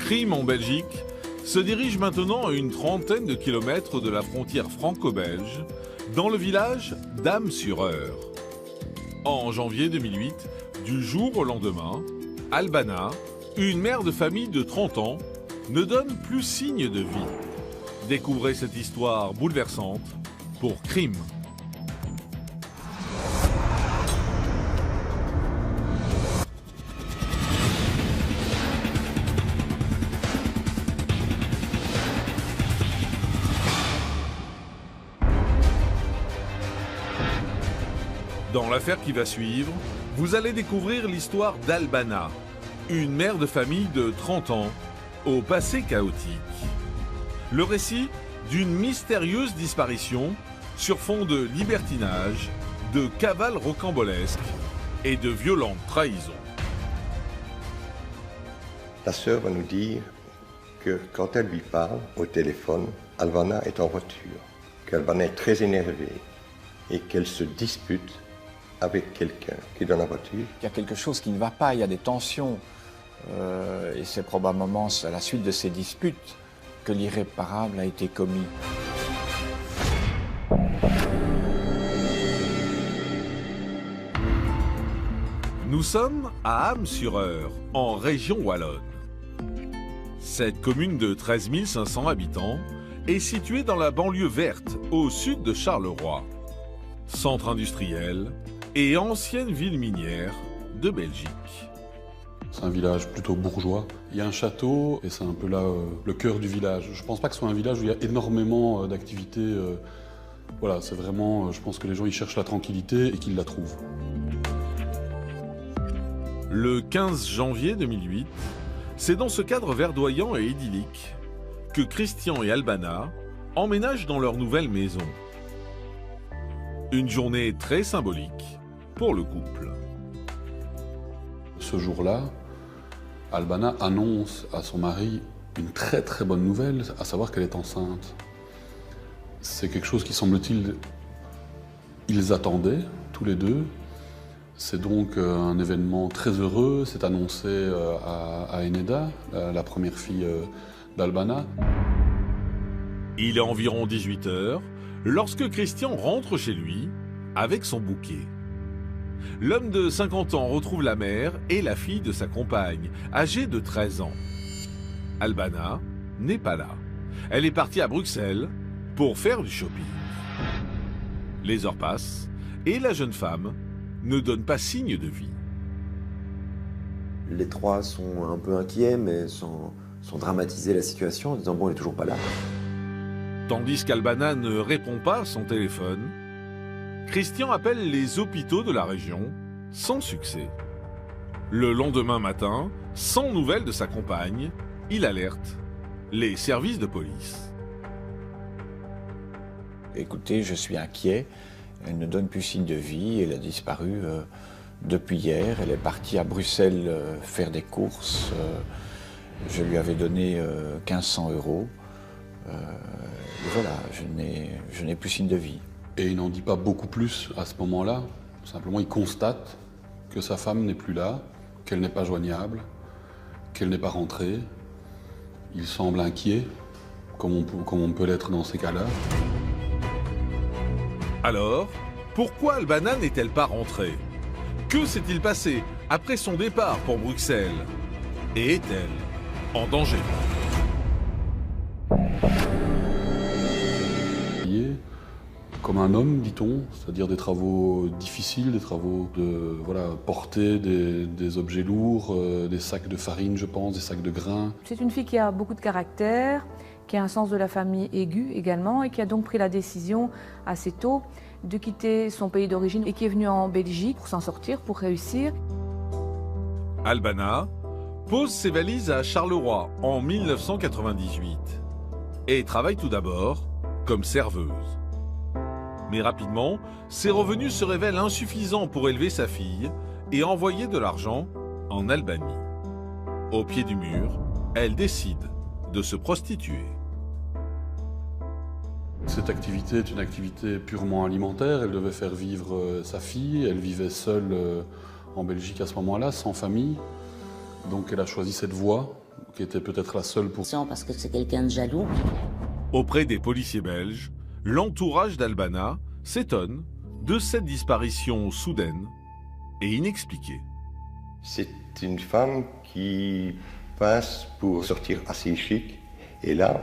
Crime en Belgique se dirige maintenant à une trentaine de kilomètres de la frontière franco-belge, dans le village d'Ham-sur-Eure. En janvier 2008, du jour au lendemain, Albana, une mère de famille de 30 ans, ne donne plus signe de vie. Découvrez cette histoire bouleversante pour Crime. Dans l'affaire qui va suivre, vous allez découvrir l'histoire d'Albana, une mère de famille de 30 ans, au passé chaotique. Le récit d'une mystérieuse disparition sur fond de libertinage, de cavale rocambolesque et de violentes trahisons. La sœur va nous dire que quand elle lui parle au téléphone, Albana est en voiture, qu'Albana est très énervée et qu'elle se dispute avec quelqu'un qui est dans la voiture. Il y a quelque chose qui ne va pas, il y a des tensions. Et c'est probablement à la suite de ces disputes que l'irréparable a été commis. Nous sommes à Ham-sur-Eure, en région wallonne. Cette commune de 13 500 habitants est située dans la banlieue verte, au sud de Charleroi. Centre industriel et ancienne ville minière de Belgique. C'est un village plutôt bourgeois. Il y a un château et c'est un peu là le cœur du village. Je ne pense pas que ce soit un village où il y a énormément d'activités. Voilà, c'est vraiment, je pense que les gens ils cherchent la tranquillité et qu'ils la trouvent. Le 15 janvier 2008, c'est dans ce cadre verdoyant et idyllique que Christian et Albana emménagent dans leur nouvelle maison. Une journée très symbolique pour le couple. Ce jour-là, Albana annonce à son mari une très très bonne nouvelle, à savoir qu'elle est enceinte. C'est quelque chose qui, semble-t-il, ils attendaient tous les deux. C'est donc un événement très heureux. C'est annoncé à Eneda, la première fille d'Albana. Il est environ 18 h lorsque Christian rentre chez lui avec son bouquet. L'homme de 50 ans retrouve la mère et la fille de sa compagne, âgée de 13 ans. Albana n'est pas là. Elle est partie à Bruxelles pour faire du shopping. Les heures passent et la jeune femme ne donne pas signe de vie. Les trois sont un peu inquiets, mais sans dramatiser la situation en disant « bon, elle n'est toujours pas là ». Tandis qu'Albana ne répond pas à son téléphone, Christian appelle les hôpitaux de la région, sans succès. Le lendemain matin, sans nouvelles de sa compagne, il alerte les services de police. Écoutez, je suis inquiet. Elle ne donne plus signe de vie. Elle a disparu depuis hier. Elle est partie à Bruxelles faire des courses. Je lui avais donné 1500 €. Et voilà, je n'ai plus signe de vie. Et il n'en dit pas beaucoup plus à ce moment-là. Simplement, il constate que sa femme n'est plus là, qu'elle n'est pas joignable, qu'elle n'est pas rentrée. Il semble inquiet, comme on peut l'être dans ces cas-là. Alors, pourquoi Albana n'est-elle pas rentrée? Que s'est-il passé après son départ pour Bruxelles? Et est-elle en danger? Comme un homme, dit-on, c'est-à-dire des travaux difficiles, des travaux de porter des objets lourds, des sacs de farine, je pense, des sacs de grains. C'est une fille qui a beaucoup de caractère, qui a un sens de la famille aigu également et qui a donc pris la décision assez tôt de quitter son pays d'origine et qui est venue en Belgique pour s'en sortir, pour réussir. Albana pose ses valises à Charleroi en 1998 et travaille tout d'abord comme serveuse. Mais rapidement, ses revenus se révèlent insuffisants pour élever sa fille et envoyer de l'argent en Albanie. Au pied du mur, elle décide de se prostituer. Cette activité est une activité purement alimentaire. Elle devait faire vivre sa fille. Elle vivait seule en Belgique à ce moment-là, sans famille. Donc elle a choisi cette voie qui était peut-être la seule pour... Parce que c'est quelqu'un de jaloux. Auprès des policiers belges, l'entourage d'Albana s'étonne de cette disparition soudaine et inexpliquée. C'est une femme qui passe pour sortir assez chic et là,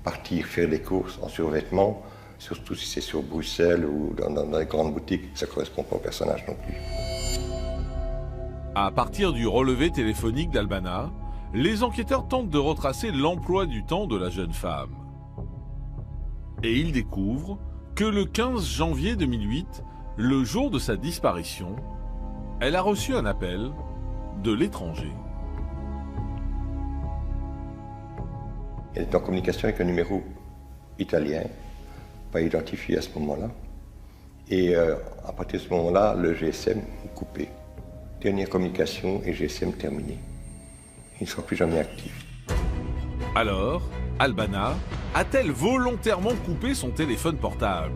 partir faire des courses en survêtement, surtout si c'est sur Bruxelles ou dans les grandes boutiques, ça ne correspond pas au personnage non plus. À partir du relevé téléphonique d'Albana, les enquêteurs tentent de retracer l'emploi du temps de la jeune femme. Et ils découvrent que le 15 janvier 2008, le jour de sa disparition, elle a reçu un appel de l'étranger. Elle est en communication avec un numéro italien, pas identifié à ce moment-là. Et à partir de ce moment-là, le GSM est coupé. Dernière communication et GSM terminé. Il ne sera plus jamais actif. Alors, Albanah a-t-elle volontairement coupé son téléphone portable?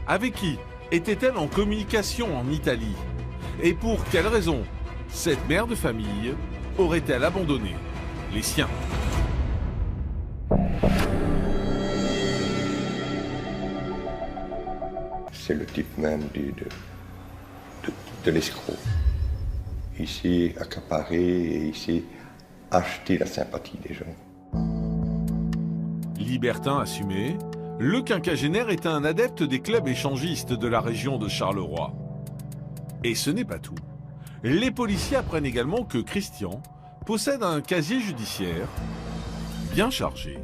Avec qui était-elle en communication en Italie? Et pour quelle raison cette mère de famille aurait-elle abandonné les siens? C'est le type même de l'escroc. Il s'est accaparé et il s'est acheté la sympathie des gens. Libertin assumé, le quinquagénaire est un adepte des clubs échangistes de la région de Charleroi. Et ce n'est pas tout. Les policiers apprennent également que Christian possède un casier judiciaire bien chargé.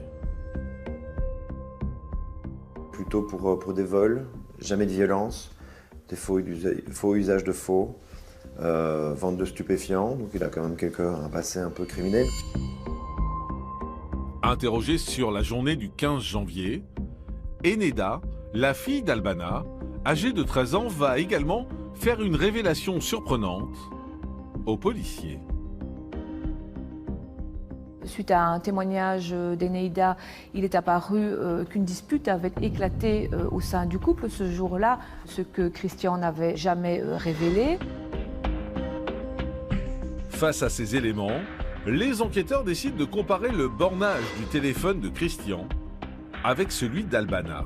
Plutôt pour des vols, jamais de violence, des faux usages de faux, vente de stupéfiants, donc il a quand même un passé un peu criminel. Interrogée sur la journée du 15 janvier, Eneda, la fille d'Albanah, âgée de 13 ans, va également faire une révélation surprenante aux policiers. Suite à un témoignage d'Eneida, il est apparu qu'une dispute avait éclaté au sein du couple ce jour-là, ce que Christian n'avait jamais révélé. Face à ces éléments, les enquêteurs décident de comparer le bornage du téléphone de Christian avec celui d'Albanah.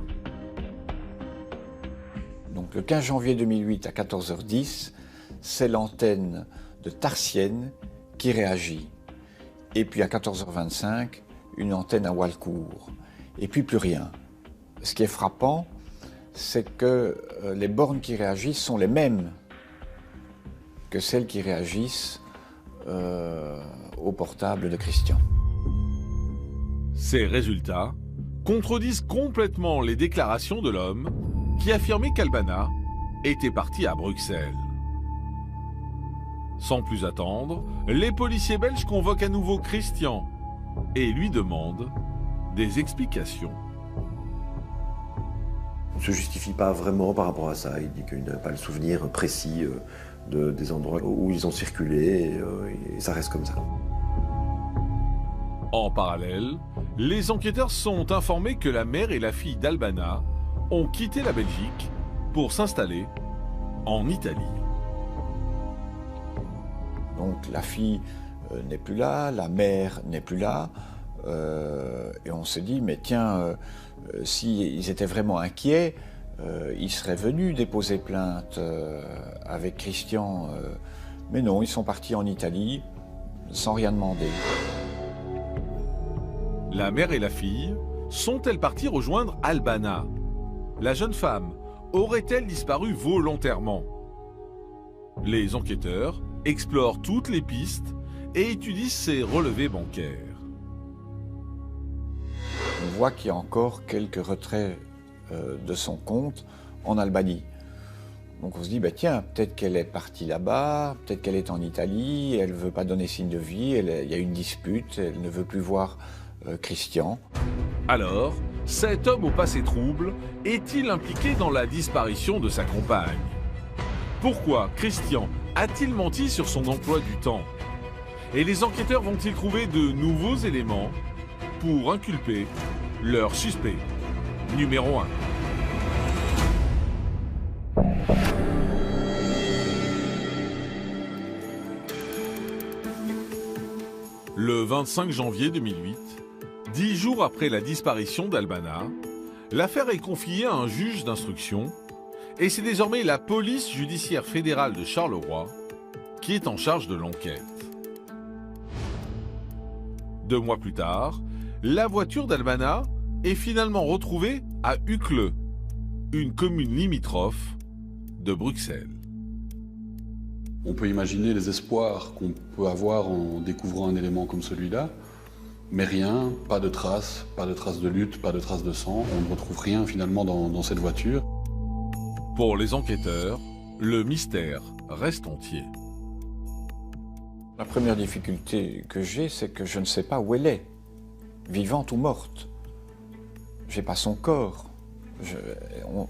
Donc le 15 janvier 2008 à 14h10, c'est l'antenne de Tarsienne qui réagit. Et puis à 14h25, une antenne à Walcourt. Et puis plus rien. Ce qui est frappant, c'est que les bornes qui réagissent sont les mêmes que celles qui réagissent au portable de Christian. Ces résultats contredisent complètement les déclarations de l'homme qui affirmait qu'Albanah était parti à Bruxelles. Sans plus attendre, les policiers belges convoquent à nouveau Christian et lui demandent des explications. Il ne se justifie pas vraiment par rapport à ça. Il dit qu'il n'a pas le souvenir précis des endroits où ils ont circulé et ça reste comme ça. En parallèle, les enquêteurs sont informés que la mère et la fille d'Albanah ont quitté la Belgique pour s'installer en Italie. Donc la fille n'est plus là, la mère n'est plus là, et on se dit, mais tiens, s'ils étaient vraiment inquiets, ils seraient venus déposer plainte avec Christian, mais non, ils sont partis en Italie sans rien demander. La mère et la fille sont-elles parties rejoindre Albanah? La jeune femme aurait-elle disparu volontairement? Les enquêteurs explorent toutes les pistes et étudient ses relevés bancaires. On voit qu'il y a encore quelques retraits de son compte en Albanie. Donc on se dit, bah tiens, peut-être qu'elle est partie là-bas, peut-être qu'elle est en Italie, elle ne veut pas donner signe de vie, il y a une dispute, elle ne veut plus voir Christian. Alors, cet homme au passé trouble est-il impliqué dans la disparition de sa compagne? Pourquoi Christian a-t-il menti sur son emploi du temps? Et les enquêteurs vont-ils trouver de nouveaux éléments pour inculper leur suspect numéro 1? Le 25 janvier 2008, 10 jours après la disparition d'Albana, l'affaire est confiée à un juge d'instruction et c'est désormais la police judiciaire fédérale de Charleroi qui est en charge de l'enquête. 2 mois plus tard, la voiture d'Albana est finalement retrouvée à Uccle, une commune limitrophe de Bruxelles. On peut imaginer les espoirs qu'on peut avoir en découvrant un élément comme celui-là, mais rien, pas de traces de lutte, pas de traces de sang. On ne retrouve rien finalement dans cette voiture. Pour les enquêteurs, le mystère reste entier. La première difficulté que j'ai, c'est que je ne sais pas où elle est, vivante ou morte. Je n'ai pas son corps.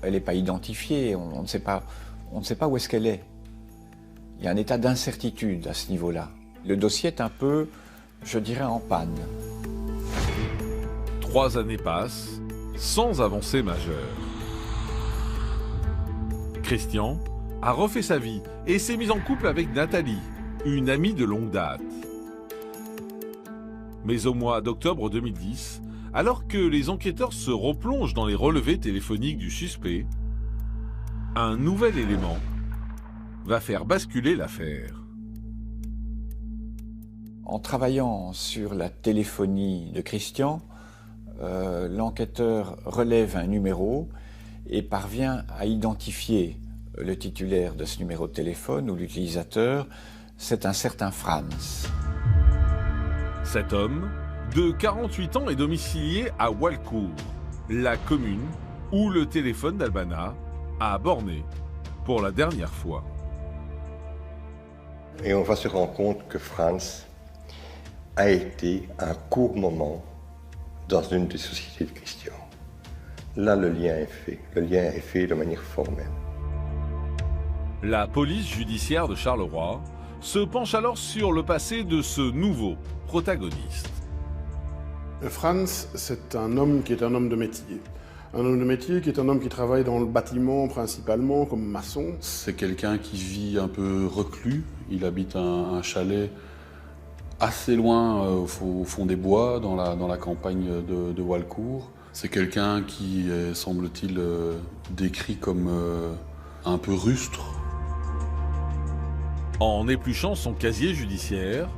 Elle n'est pas identifiée, on ne sait pas où est-ce qu'elle est. Il y a un état d'incertitude à ce niveau-là. Le dossier est un peu, je dirais, en panne. 3 années passent sans avancée majeure. Christian a refait sa vie et s'est mis en couple avec Nathalie, une amie de longue date. Mais au mois d'octobre 2010, alors que les enquêteurs se replongent dans les relevés téléphoniques du suspect, un nouvel élément va faire basculer l'affaire. En travaillant sur la téléphonie de Christian, l'enquêteur relève un numéro et parvient à identifier le titulaire de ce numéro de téléphone ou l'utilisateur. C'est un certain Franz. Cet homme, de 48 ans, est domicilié à Walcourt, la commune où le téléphone d'Albana a borné pour la dernière fois. Et on va se rendre compte que Franz a été un court moment dans une des sociétés de Christian. Là, le lien est fait. Le lien est fait de manière formelle. La police judiciaire de Charleroi se penche alors sur le passé de ce nouveau protagoniste. Franz, c'est un homme qui est un homme de métier. Un homme de métier qui est un homme qui travaille dans le bâtiment principalement comme maçon. C'est quelqu'un qui vit un peu reclus. Il habite un chalet assez loin au fond des bois, dans la campagne de Walcourt. C'est quelqu'un qui est, semble-t-il, décrit comme un peu rustre. En épluchant son casier judiciaire,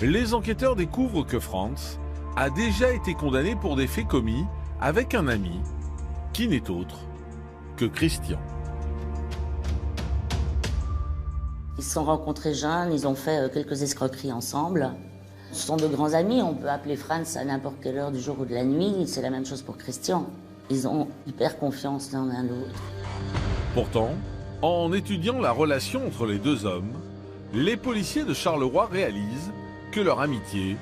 les enquêteurs découvrent que Franz a déjà été condamné pour des faits commis avec un ami qui n'est autre que Christian. Ils se sont rencontrés jeunes, ils ont fait quelques escroqueries ensemble. Ce sont de grands amis, on peut appeler Franz à n'importe quelle heure du jour ou de la nuit, c'est la même chose pour Christian. Ils ont hyper confiance l'un à l'autre. Pourtant, en étudiant la relation entre les deux hommes, les policiers de Charleroi réalisent que leur amitié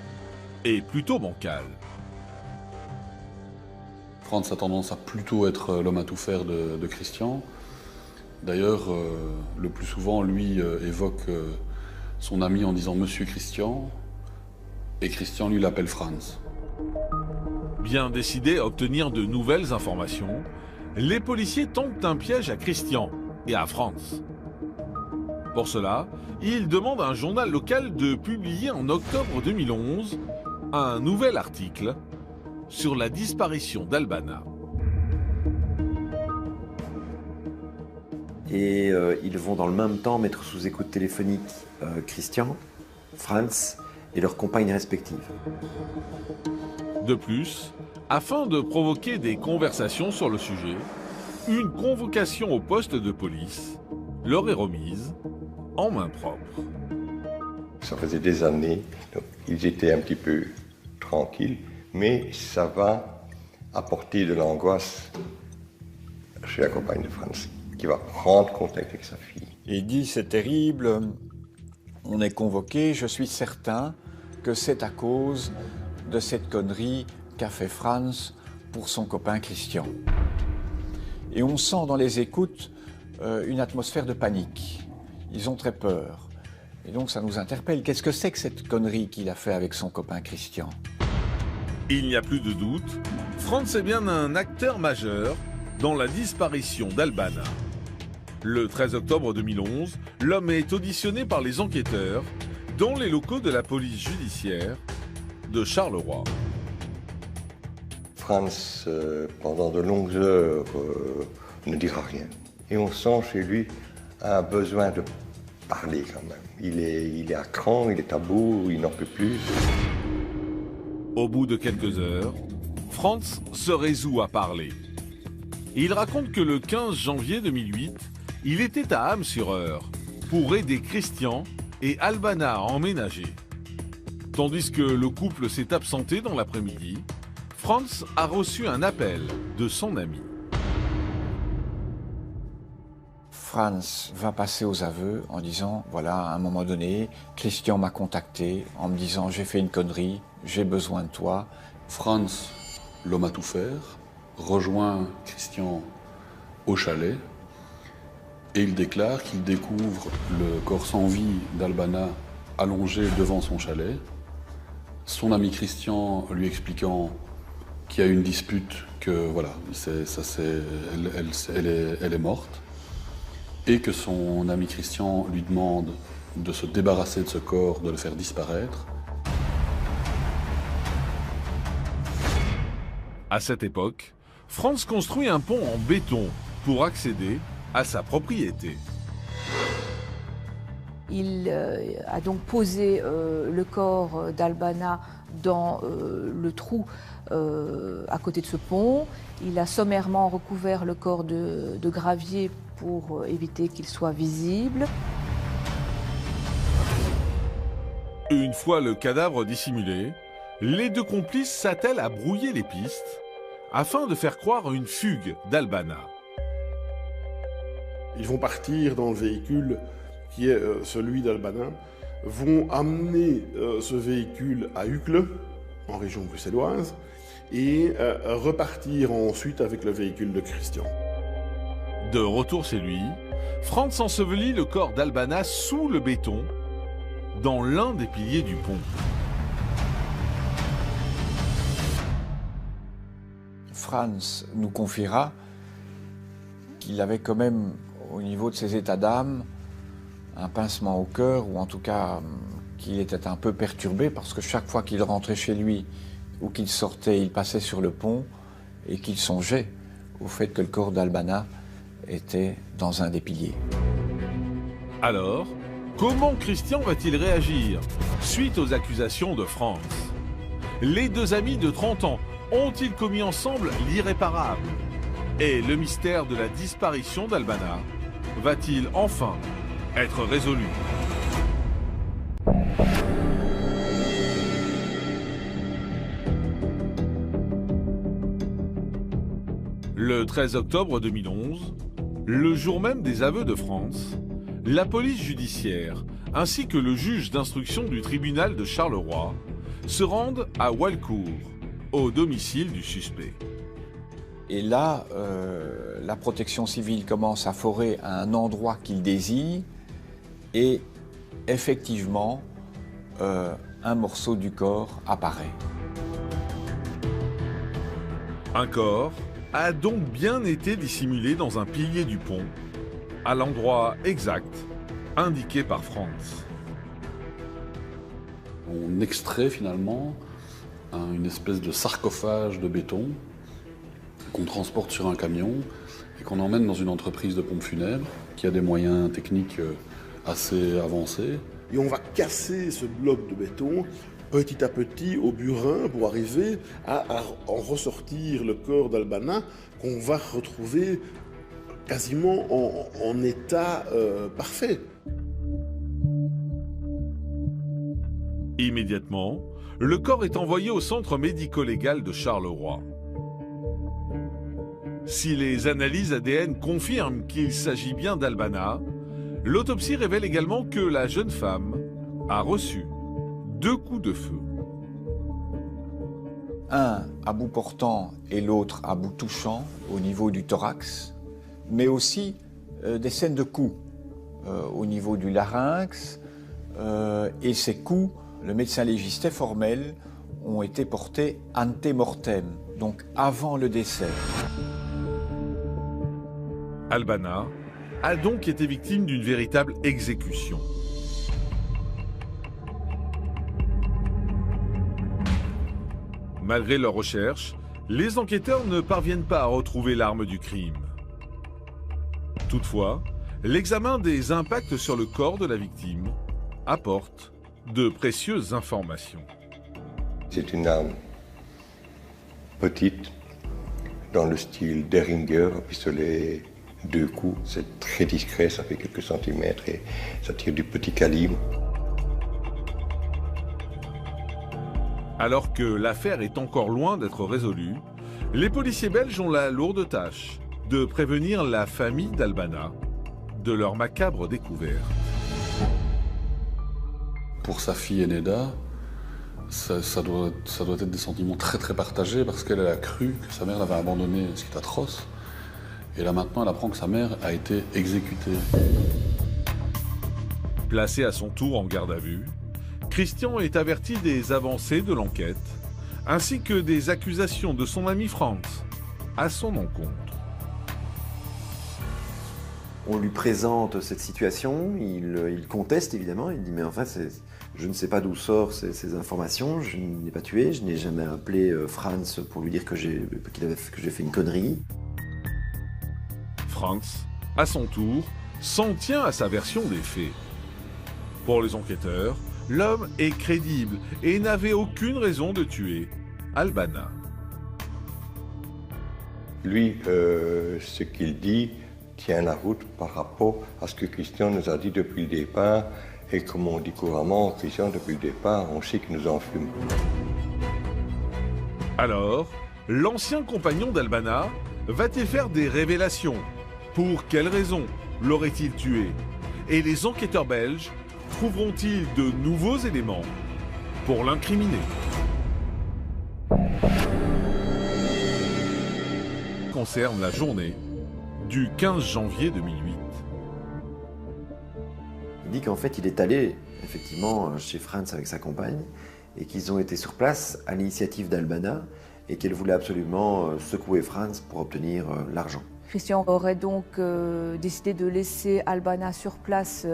est plutôt bancale. Franz a tendance à plutôt être l'homme à tout faire de Christian. D'ailleurs, le plus souvent, lui évoque son ami en disant « Monsieur Christian », et Christian, lui, l'appelle Franz. Bien décidés à obtenir de nouvelles informations, les policiers tentent un piège à Christian et à Franz. Pour cela, ils demandent à un journal local de publier en octobre 2011 un nouvel article sur la disparition d'Albana. Et ils vont dans le même temps mettre sous écoute téléphonique Christian, Franz et leurs compagnes respectives. De plus, afin de provoquer des conversations sur le sujet, une convocation au poste de police leur est remise en main propre. Ça faisait des années, donc ils étaient un petit peu tranquilles, mais ça va apporter de l'angoisse chez la compagne de Franz, qui va prendre contact avec sa fille. Il dit, c'est terrible, on est convoqué, je suis certain que c'est à cause de cette connerie qu'a fait Franz pour son copain Christian. Et on sent dans les écoutes une atmosphère de panique. Ils ont très peur. Et donc ça nous interpelle. Qu'est-ce que c'est que cette connerie qu'il a fait avec son copain Christian ? Il n'y a plus de doute, Franz est bien un acteur majeur dans la disparition d'Albana. Le 13 octobre 2011, l'homme est auditionné par les enquêteurs dans les locaux de la police judiciaire de Charleroi. Franz, pendant de longues heures, ne dira rien. Et on sent chez lui un besoin de parler quand même. Il est à cran, il est à bout, il n'en peut plus. Au bout de quelques heures, Franz se résout à parler. Il raconte que le 15 janvier 2008, il était à Ham-sur-Eure pour aider Christian et Albana à emménager. Tandis que le couple s'est absenté dans l'après-midi, Franz a reçu un appel de son ami. Franz va passer aux aveux en disant, voilà, à un moment donné, Christian m'a contacté en me disant, j'ai fait une connerie, j'ai besoin de toi. Franz, l'homme à tout faire, rejoint Christian au chalet et il déclare qu'il découvre le corps sans vie d'Albana allongé devant son chalet. Son ami Christian lui expliquant qu'il y a eu une dispute, que voilà, elle est morte, et que son ami Christian lui demande de se débarrasser de ce corps, de le faire disparaître. À cette époque, Franz construit un pont en béton pour accéder à sa propriété. Il a donc posé le corps d'Albana dans le trou à côté de ce pont. Il a sommairement recouvert le corps de gravier pour éviter qu'il soit visible. Une fois le cadavre dissimulé, les deux complices s'attellent à brouiller les pistes afin de faire croire une fugue d'Albana. Ils vont partir dans le véhicule qui est celui d'Albana, vont amener ce véhicule à Uccle, en région bruxelloise, et repartir ensuite avec le véhicule de Christian. De retour chez lui, Franz ensevelit le corps d'Albana sous le béton, dans l'un des piliers du pont. Franz nous confiera qu'il avait quand même, au niveau de ses états d'âme, un pincement au cœur, ou en tout cas qu'il était un peu perturbé, parce que chaque fois qu'il rentrait chez lui ou qu'il sortait, il passait sur le pont et qu'il songeait au fait que le corps d'Albana était dans un des piliers. Alors, comment Christian va-t-il réagir suite aux accusations de Franz? Les deux amis de 30 ans ont-ils commis ensemble l'irréparable? Et le mystère de la disparition d'Albana va-t-il enfin être résolu? Le 13 octobre 2011, le jour même des aveux de Franz, la police judiciaire ainsi que le juge d'instruction du tribunal de Charleroi se rendent à Walcourt, au domicile du suspect. Et là, la protection civile commence à forer à un endroit qu'il désigne et effectivement, un morceau du corps apparaît. Un corps a donc bien été dissimulé dans un pilier du pont, à l'endroit exact indiqué par Franz. On extrait finalement une espèce de sarcophage de béton qu'on transporte sur un camion et qu'on emmène dans une entreprise de pompes funèbres qui a des moyens techniques assez avancés. Et on va casser ce bloc de béton petit à petit au burin pour arriver à en ressortir le corps d'Albana qu'on va retrouver quasiment en état parfait. Immédiatement, le corps est envoyé au centre médico-légal de Charleroi. Si les analyses ADN confirment qu'il s'agit bien d'Albana, l'autopsie révèle également que la jeune femme a reçu 2 coups de feu. Un à bout portant et l'autre à bout touchant au niveau du thorax, mais aussi des scènes de coups au niveau du larynx. Et ces coups, le médecin légiste formel, ont été portés ante mortem, donc avant le décès. Albana a donc été victime d'une véritable exécution. Malgré leurs recherches, les enquêteurs ne parviennent pas à retrouver l'arme du crime. Toutefois, l'examen des impacts sur le corps de la victime apporte de précieuses informations. C'est une arme petite, dans le style Derringer, un pistolet 2 coups. C'est très discret, ça fait quelques centimètres et ça tire du petit calibre. Alors que l'affaire est encore loin d'être résolue, les policiers belges ont la lourde tâche de prévenir la famille d'Albana de leur macabre découverte. Pour sa fille Eneda, ça doit être des sentiments très très partagés parce qu'elle a cru que sa mère l'avait abandonnée, ce qui est atroce. Et là maintenant, elle apprend que sa mère a été exécutée. Placé à son tour en garde à vue, Christian est averti des avancées de l'enquête, ainsi que des accusations de son ami Franz à son encontre. On lui présente cette situation, il conteste évidemment, il dit mais enfin je ne sais pas d'où sortent ces informations, je n'ai pas tué, je n'ai jamais appelé Franz pour lui dire que j'ai fait une connerie. Franz, à son tour, s'en tient à sa version des faits. Pour les enquêteurs, l'homme est crédible et n'avait aucune raison de tuer Albana. Lui, ce qu'il dit tient la route par rapport à ce que Christian nous a dit depuis le départ. Et comme on dit couramment, Christian, depuis le départ, on sait qu'il nous enfume. Alors, l'ancien compagnon d'Albana va-t-il faire des révélations? Pour quelles raisons l'aurait-il tué? Et les enquêteurs belges trouveront-ils de nouveaux éléments pour l'incriminer? Concerne la journée du 15 janvier 2008. Il dit qu'en fait il est allé effectivement chez Franz avec sa compagne et qu'ils ont été sur place à l'initiative d'Albana et qu'elle voulait absolument secouer Franz pour obtenir l'argent. Christian aurait donc décidé de laisser Albana sur place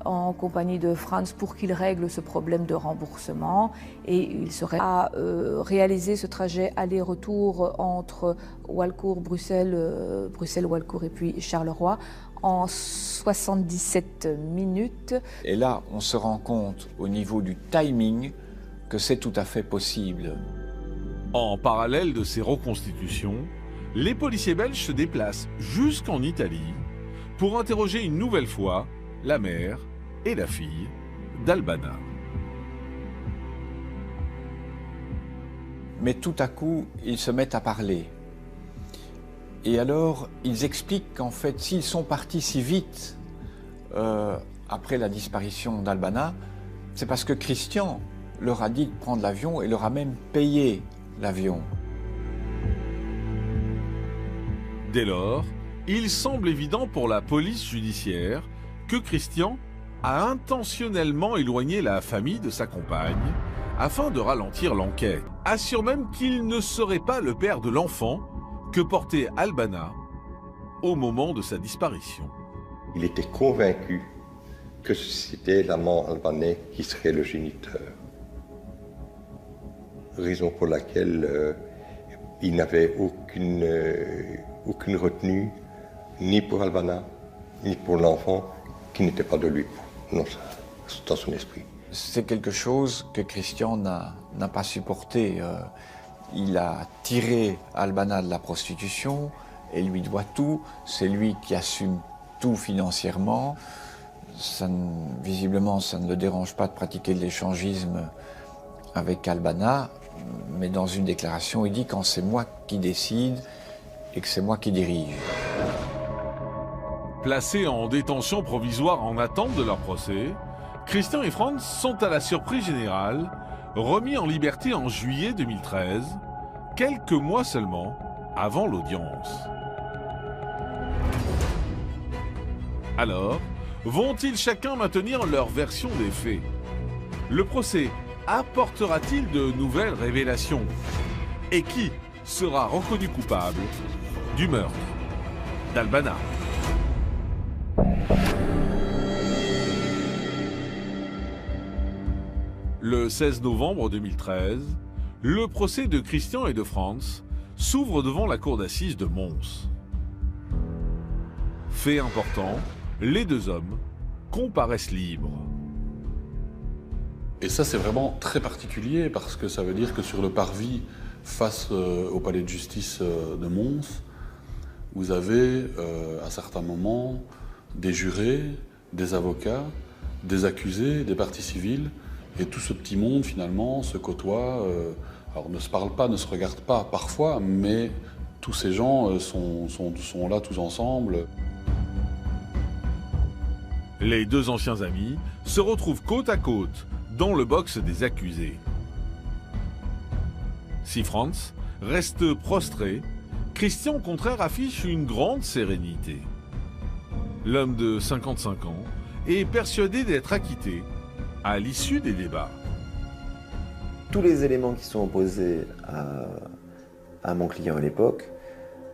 en compagnie de Franz pour qu'il règle ce problème de remboursement et il serait à réaliser ce trajet aller-retour entre Walcourt, Bruxelles, Walcourt et puis Charleroi en 77 minutes. Et là, on se rend compte au niveau du timing que c'est tout à fait possible. En parallèle de ces reconstitutions, les policiers belges se déplacent jusqu'en Italie pour interroger une nouvelle fois la mère et la fille d'Albana. Mais tout à coup, ils se mettent à parler. Et alors, ils expliquent qu'en fait, s'ils sont partis si vite après la disparition d'Albana, c'est parce que Christian leur a dit de prendre l'avion et leur a même payé l'avion. Dès lors, il semble évident pour la police judiciaire que Christian a intentionnellement éloigné la famille de sa compagne afin de ralentir l'enquête. Assure même qu'il ne serait pas le père de l'enfant que portait Albana au moment de sa disparition. Il était convaincu que c'était l'amant albanais qui serait le géniteur. Raison pour laquelle il n'avait aucune retenue, ni pour Albana, ni pour l'enfant, qui n'était pas de lui. Non, ça, dans son esprit. C'est quelque chose que Christian n'a pas supporté. Il a tiré Albana de la prostitution et lui doit tout. C'est lui qui assume tout financièrement. Visiblement, ça ne le dérange pas de pratiquer de l'échangisme avec Albana, mais dans une déclaration, il dit quand c'est moi qui décide et que c'est moi qui dirige. Placés en détention provisoire en attente de leur procès, Christian et Franz sont à la surprise générale remis en liberté en juillet 2013, quelques mois seulement avant l'audience. Alors, vont-ils chacun maintenir leur version des faits? Le procès apportera-t-il de nouvelles révélations? Et qui sera reconnu coupable du meurtre d'Albana? Le 16 novembre 2013, le procès de Christian et de Franz s'ouvre devant la cour d'assises de Mons. Fait important, les deux hommes comparaissent libres. Et ça, c'est vraiment très particulier parce que ça veut dire que sur le parvis, face au palais de justice de Mons, vous avez à certains moments des jurés, des avocats, des accusés, des parties civiles, et tout ce petit monde finalement se côtoie, alors ne se parle pas, ne se regarde pas parfois, mais tous ces gens sont là tous ensemble. Les deux anciens amis se retrouvent côte à côte dans le box des accusés. Si Franz reste prostré, Christian au contraire affiche une grande sérénité. L'homme de 55 ans est persuadé d'être acquitté à l'issue des débats. Tous les éléments qui sont opposés à mon client à l'époque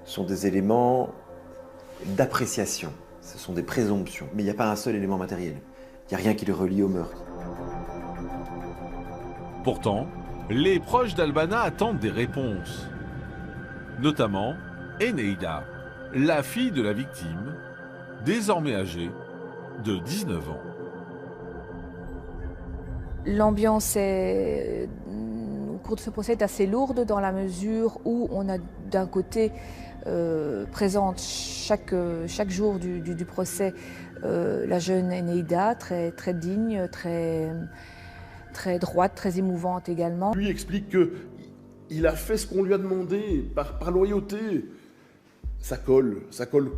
sont des éléments d'appréciation. Ce sont des présomptions. Mais il n'y a pas un seul élément matériel. Il n'y a rien qui le relie au meurtre. Pourtant, les proches d'Albana attendent des réponses. Notamment Eneida, la fille de la victime, désormais âgée de 19 ans. L'ambiance au cours de ce procès est assez lourde dans la mesure où on a d'un côté présente chaque jour du procès la jeune Eneida, très digne, très droite, très émouvante également. Lui explique qu'il a fait ce qu'on lui a demandé par loyauté. Ça colle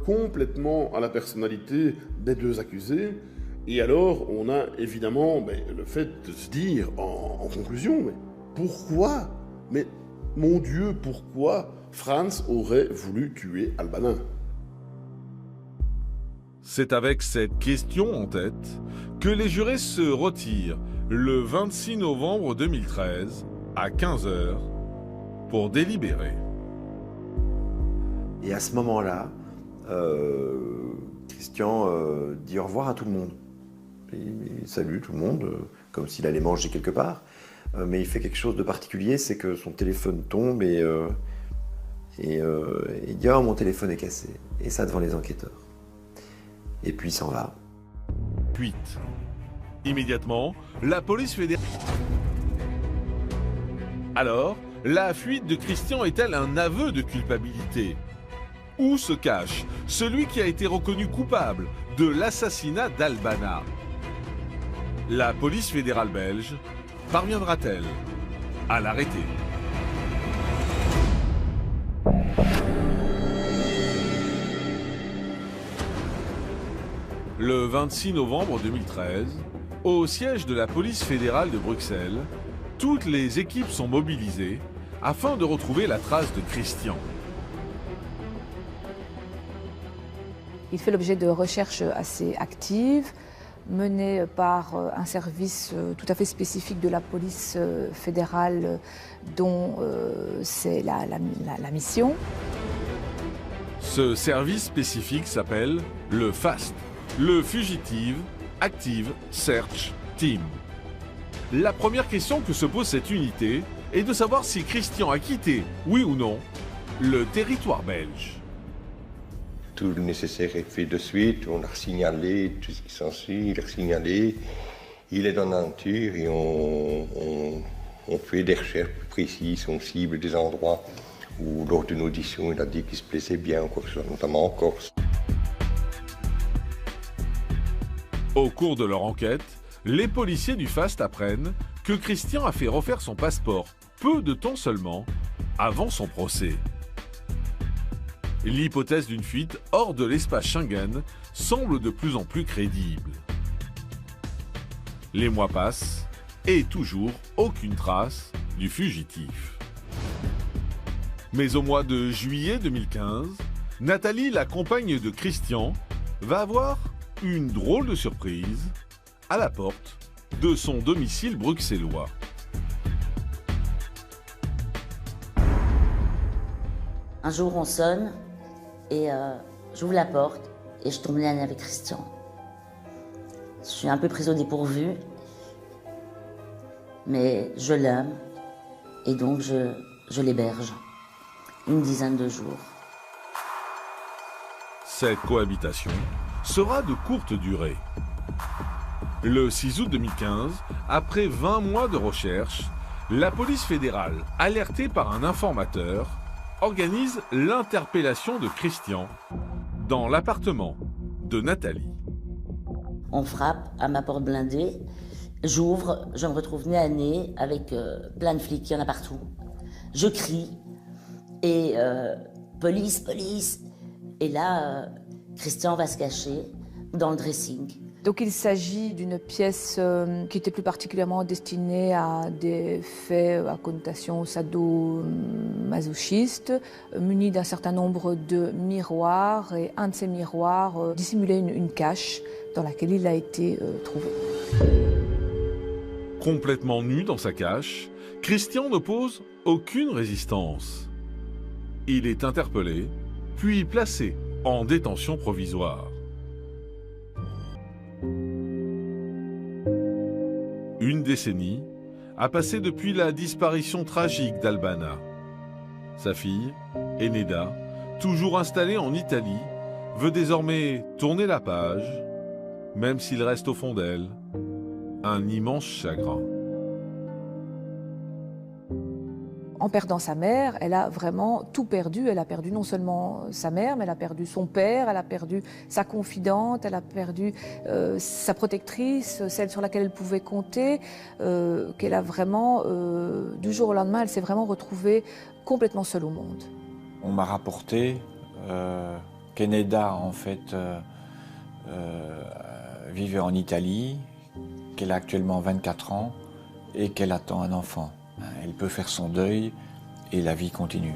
complètement à la personnalité des deux accusés. Et alors, on a évidemment le fait de se dire en conclusion, mais pourquoi? Mais mon Dieu, pourquoi Franz aurait voulu tuer Albana? C'est avec cette question en tête que les jurés se retirent le 26 novembre 2013 à 15h pour délibérer. Et à ce moment-là, Christian dit au revoir à tout le monde. Il salue tout le monde, comme s'il allait manger quelque part. Mais il fait quelque chose de particulier, c'est que son téléphone tombe et il dit « Oh, mon téléphone est cassé ». Et ça devant les enquêteurs. Et puis il s'en va. Fuite. Immédiatement, la police fédérale... Alors, la fuite de Christian est-elle un aveu de culpabilité? Où se cache celui qui a été reconnu coupable de l'assassinat d'Albana? La police fédérale belge parviendra-t-elle à l'arrêter? Le 26 novembre 2013, au siège de la police fédérale de Bruxelles, toutes les équipes sont mobilisées afin de retrouver la trace de Christian. Il fait l'objet de recherches assez actives, menées par un service tout à fait spécifique de la police fédérale dont c'est la mission. Ce service spécifique s'appelle le FAST, le Fugitive Active Search Team. La première question que se pose cette unité est de savoir si Christian a quitté, oui ou non, le territoire belge. Tout le nécessaire est fait de suite, on a signalé tout ce qui s'ensuit, il a signalé, il est dans la nature et on fait des recherches précises, on cible des endroits où lors d'une audition il a dit qu'il se plaisait bien, notamment en Corse. Au cours de leur enquête, les policiers du FAST apprennent que Christian a fait refaire son passeport peu de temps seulement avant son procès. L'hypothèse d'une fuite hors de l'espace Schengen semble de plus en plus crédible. Les mois passent et toujours aucune trace du fugitif. Mais au mois de juillet 2015, Nathalie, la compagne de Christian, va avoir une drôle de surprise à la porte de son domicile bruxellois. Un jour, on sonne et j'ouvre la porte et je tombe nez avec Christian. Je suis un peu prise au dépourvu, mais je l'aime Et donc je l'héberge une dizaine de jours. Cette cohabitation sera de courte durée. Le 6 août 2015, après 20 mois de recherche, la police fédérale, alertée par un informateur, organise l'interpellation de Christian dans l'appartement de Nathalie. On frappe à ma porte blindée, j'ouvre, je me retrouve nez à nez avec plein de flics, il y en a partout. Je crie et police, police. Et là, Christian va se cacher dans le dressing. Donc il s'agit d'une pièce qui était plus particulièrement destinée à des faits à connotation sado-masochiste, munie d'un certain nombre de miroirs, et un de ces miroirs dissimulait une cache dans laquelle il a été trouvé. Complètement nu dans sa cache, Christian n'oppose aucune résistance. Il est interpellé, puis placé en détention provisoire. Une décennie a passé depuis la disparition tragique d'Albana. Sa fille, Eneda, toujours installée en Italie, veut désormais tourner la page, même s'il reste au fond d'elle un immense chagrin. En perdant sa mère, elle a vraiment tout perdu. Elle a perdu non seulement sa mère, mais elle a perdu son père, elle a perdu sa confidente, elle a perdu sa protectrice, celle sur laquelle elle pouvait compter, qu'elle a vraiment, du jour au lendemain, elle s'est vraiment retrouvée complètement seule au monde. On m'a rapporté qu'Eneda, en fait, vivait en Italie, qu'elle a actuellement 24 ans et qu'elle attend un enfant. Elle peut faire son deuil et la vie continue.